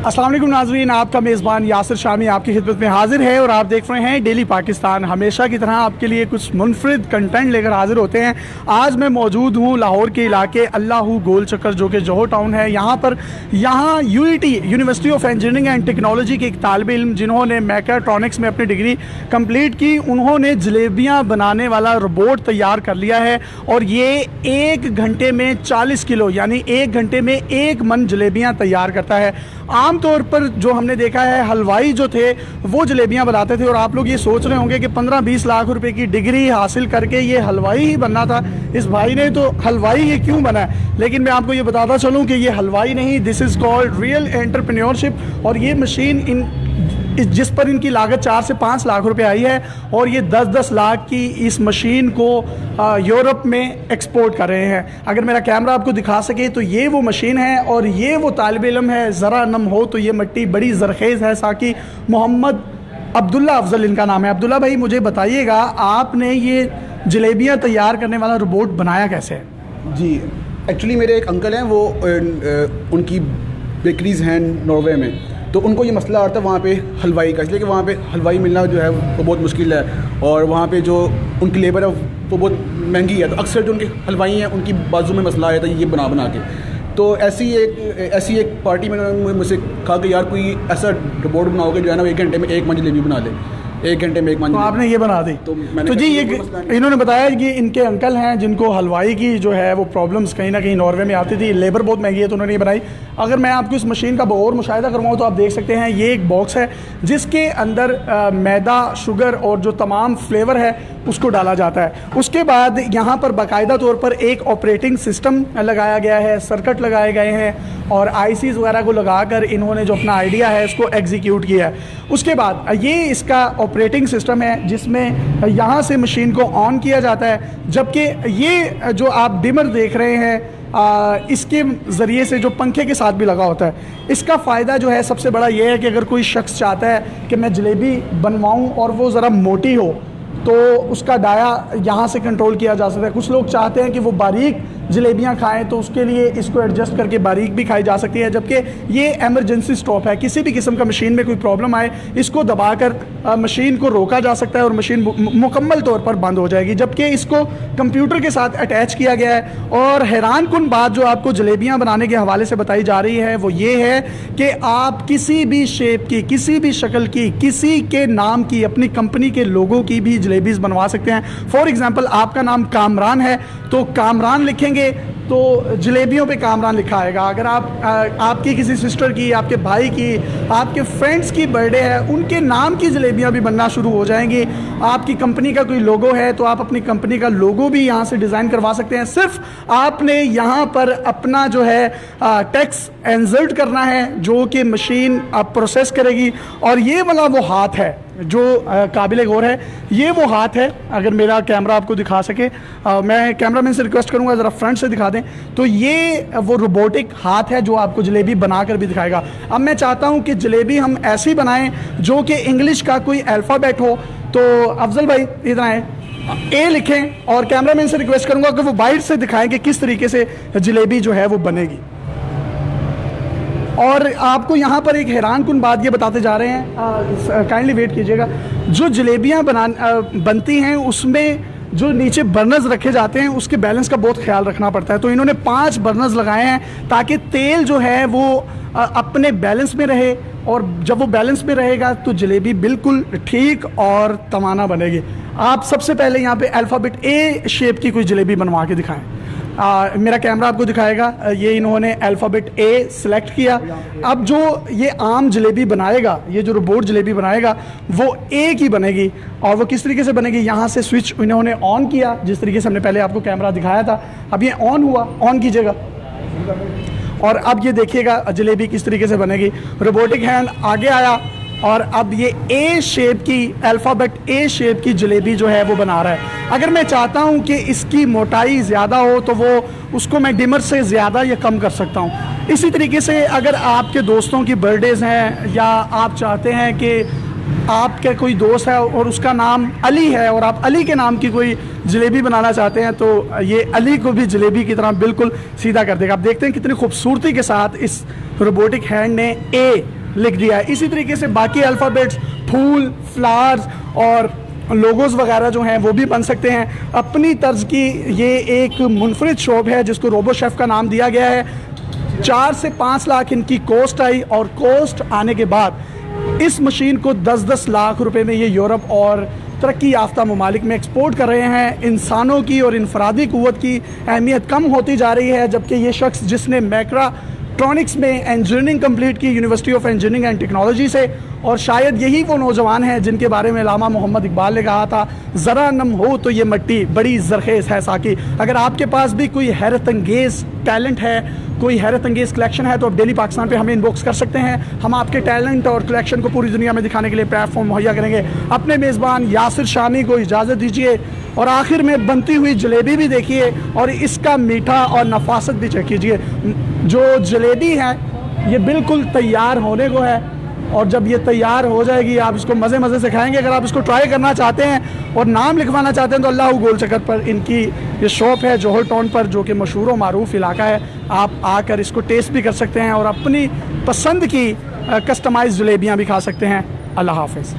अस्सलाम वालेकुम नाज़रीन, आपका मेज़बान यासिर शामी आपकी खिदमत में हाजिर है और आप देख रहे हैं डेली पाकिस्तान। हमेशा की तरह आपके लिए कुछ मुनफरिद कंटेंट लेकर हाजिर होते हैं। आज मैं मौजूद हूँ लाहौर के इलाके अल्लाहू गोल चक्कर जो कि जोहर टाउन है। यहाँ UET university of engineering and technology के एक तालिब इल्म जिन्होंने मैकाट्रॉनिक्स में अपनी डिग्री कंप्लीट की, उन्होंने जलेबियाँ बनाने वाला रोबोट तैयार कर लिया है और ये 1 घंटे में 40 किलो यानी 1 घंटे में 1 मन जलेबियाँ तैयार करता है। आम तौर पर जो हमने देखा है हलवाई जो थे वो जलेबियां बनाते थे और आप लोग ये सोच रहे होंगे कि 15-20 लाख रुपए की डिग्री हासिल करके ये हलवाई ही बनना था, इस भाई ने तो हलवाई ही क्यों बना है। लेकिन मैं आपको ये बताता चलूं कि ये हलवाई नहीं, this is called real entrepreneurship. और ये मशीन जिस पर इनकी लागत 4 से 5 लाख रुपए आई है और ये 10-10 लाख की इस मशीन को यूरोप में एक्सपोर्ट कर रहे हैं। अगर मेरा कैमरा आपको दिखा सके तो ये वो मशीन है और ये वो तालिब इल्म है। ज़रा नम हो तो ये मिट्टी बड़ी ज़रखेज़ है। साकी मोहम्मद अब्दुल्ला अफजल इनका नाम है। अब्दुल्ला भाई, मुझे बताइएगा आपने ये जलेबियाँ तैयार करने वाला रोबोट बनाया कैसे है? जी, एक्चुअली मेरे एक अंकल हैं, वो उनकी बेकरीज़ हैं नॉर्वे में, तो उनको ये मसला आता है वहाँ पे हलवाई का, इसलिए कि वहाँ पे हलवाई मिलना जो है वो बहुत मुश्किल है और वहाँ पे जो उनकी लेबर है वो बहुत महंगी है। तो अक्सर जो उनके हलवाई हैं उनकी बाजू में मसला आया था ये बना के। तो ऐसी एक पार्टी में उन्होंने मुझसे कहा कि यार कोई ऐसा रोबोट बनाओगे जो है ना 1 घंटे में 1 मन जलेबी बना ले, 1 घंटे में 1 मन। तो आपने ये बना दी। तो जी ये इन्होंने बताया कि इनके अंकल हैं जिनको हलवाई की जो है वो प्रॉब्लम्स कहीं ना कहीं नॉर्वे में आती थी, लेबर बहुत महंगी है, तो उन्होंने ये बनाई। अगर मैं आपको इस मशीन का और मुशाहिदा करवाऊँ तो आप देख सकते हैं ये एक बॉक्स है जिसके अंदर मैदा, शुगर और जो तमाम फ्लेवर है उसको डाला जाता है। उसके बाद यहाँ पर बाकायदा तौर पर एक ऑपरेटिंग सिस्टम लगाया गया है, सर्किट लगाए गए हैं और आईसीज़ वगैरह को लगाकर इन्होंने जो अपना आइडिया है इसको एग्जीक्यूट किया है। उसके बाद ये इसका ऑपरेटिंग सिस्टम है जिसमें यहाँ से मशीन को ऑन किया जाता है, जबकि ये जो आप डिमर देख रहे हैं इसके ज़रिए से जो पंखे के साथ भी लगा होता है। इसका फ़ायदा जो है सबसे बड़ा ये है कि अगर कोई शख्स चाहता है कि मैं जलेबी बनवाऊँ और वो ज़रा मोटी हो तो उसका डाया यहाँ से कंट्रोल किया जा सकता है। कुछ लोग चाहते हैं कि वो बारीक जलेबियाँ खाएं तो उसके लिए इसको एडजस्ट करके बारीक भी खाई जा सकती है, जबकि ये एमरजेंसी स्टॉप है। किसी भी किस्म का मशीन में कोई प्रॉब्लम आए इसको दबाकर मशीन को रोका जा सकता है और मशीन मुकम्मल तौर पर बंद हो जाएगी, जबकि इसको कंप्यूटर के साथ अटैच किया गया है। और हैरान कुन बात जो आपको जलेबियाँ बनाने के हवाले से बताई जा रही है वो ये है कि आप किसी भी शेप की, किसी भी शक्ल की, किसी के नाम की, अपनी कंपनी के लोगों की भी जलेबीज़ बनवा सकते हैं। फॉर एग्ज़ाम्पल आपका नाम कामरान है तो कामरान लिखेंगे तो जलेबियों पे कामरान लिखा आएगा। अगर आपकी किसी सिस्टर की, आपके भाई की, आपके फ्रेंड्स की बर्थडे है उनके नाम की जलेबियां भी बनना शुरू हो जाएंगी। आपकी कंपनी का कोई लोगो है तो आप अपनी कंपनी का लोगो भी यहाँ से डिज़ाइन करवा सकते हैं। सिर्फ आपने यहाँ पर अपना जो है टेक्स्ट इंसर्ट करना है जो कि मशीन आप प्रोसेस करेगी। और ये वाला वो हाथ है जो काबिल गौर है, ये वो हाथ है। अगर मेरा कैमरा आपको दिखा सके, मैं कैमरामैन से रिक्वेस्ट करूंगा ज़रा फ्रंट से दिखा दें। तो ये वो रोबोटिक हाथ है जो आपको जलेबी बनाकर भी दिखाएगा। अब मैं चाहता हूं कि जलेबी हम ऐसी बनाएं जो कि इंग्लिश का कोई अल्फ़ाबेट हो। तो अफजल भाई इधर आए, ए लिखें और कैमरामैन से रिक्वेस्ट करूंगा कि वो बाइट से दिखाएं कि किस तरीके से जलेबी जो है वो बनेगी। और आपको यहाँ पर एक हैरान कुन बात ये बताते जा रहे हैं, काइंडली वेट कीजिएगा। जो जलेबियाँ बनती हैं उसमें जो नीचे बर्नर्स रखे जाते हैं उसके बैलेंस का बहुत ख्याल रखना पड़ता है। तो इन्होंने 5 बर्नर्स लगाए हैं ताकि तेल जो है वो अपने बैलेंस में रहे और जब वो बैलेंस में रहेगा तो जलेबी बिल्कुल ठीक और तवाना बनेगी। आप सबसे पहले यहाँ पे अल्फ़ाबेट ए शेप की कोई जलेबी बनवा के दिखाएं। मेरा कैमरा आपको दिखाएगा, ये इन्होंने अल्फ़ाबेट ए सिलेक्ट किया। अब जो ये आम जलेबी बनाएगा, ये जो रोबोट जलेबी बनाएगा वो ए की बनेगी। और वो किस तरीके से बनेगी, यहाँ से स्विच इन्होंने ऑन किया जिस तरीके से हमने पहले आपको कैमरा दिखाया था। अब ये ऑन हुआ, ऑन कीजिएगा और अब ये देखिएगा जलेबी किस तरीके से बनेगी। रोबोटिक हैंड आगे आया और अब ये ए शेप की, अल्फ़ाबेट ए शेप की जलेबी जो है वो बना रहा है। अगर मैं चाहता हूँ कि इसकी मोटाई ज़्यादा हो तो वो उसको मैं डिमर से ज़्यादा या कम कर सकता हूँ। इसी तरीके से अगर आपके दोस्तों की बर्थडेज़ हैं या आप चाहते हैं कि आपके कोई दोस्त है और उसका नाम अली है और आप अली के नाम की कोई जलेबी बनाना चाहते हैं तो ये अली को भी जलेबी की तरह बिल्कुल सीधा कर देगा। आप देखते हैं कितनी खूबसूरती के साथ इस रोबोटिक हैंड ने ए लिख दिया है। इसी तरीके से बाकी अल्फ़ाबेट्स, फूल, फ्लावर्स और लोगोज़ वगैरह जो हैं वो भी बन सकते हैं। अपनी तर्ज की ये एक मुनफरिद शॉप है जिसको रोबो शेफ़ का नाम दिया गया है। 4 से 5 लाख इनकी कॉस्ट आई और कॉस्ट आने के बाद इस मशीन को 10-10 लाख रुपए में ये यूरोप और तरक्की याफ्ता ममालिक में एक्सपोर्ट कर रहे हैं। इंसानों की और इनफरादी क़ुव्वत की अहमियत कम होती जा रही है, जबकि ये शख्स जिसने मैक्राट्रॉनिक्स में इंजीनियरिंग कंप्लीट की university of engineering and technology से, और शायद यही वो नौजवान हैं जिनके बारे में अल्लामा मोहम्मद इकबाल ने कहा था, ज़रा नम हो तो ये मिट्टी बड़ी ज़रखेज़ है साकी। अगर आपके पास भी कोई हैरत अंगेज़ टैलेंट है, कोई हैरत अंगेज़ कलेक्शन है तो आप डेली पाकिस्तान पे हमें इनबॉक्स कर सकते हैं। हम आपके टैलेंट और कलेक्शन को पूरी दुनिया में दिखाने के लिए प्लेटफॉर्म मुहैया करेंगे। अपने मेज़बान यासिर शामी को इजाज़त दीजिए और आखिर में बनती हुई जलेबी भी देखिए और इसका मीठा और नफासत भी चेक कीजिए। जो जलेबी है ये बिल्कुल तैयार होने को है और जब ये तैयार हो जाएगी आप इसको मज़े मज़े से खाएंगे। अगर आप इसको ट्राई करना चाहते हैं और नाम लिखवाना चाहते हैं तो अल्लाह गोल चक्कर पर इनकी ये शॉप है जोहर टाउन पर, जो कि मशहूर व मारूफ इलाका है। आप आकर इसको टेस्ट भी कर सकते हैं और अपनी पसंद की कस्टमाइज़ जलेबियाँ भी खा सकते हैं। अल्लाह हाफ़िज़।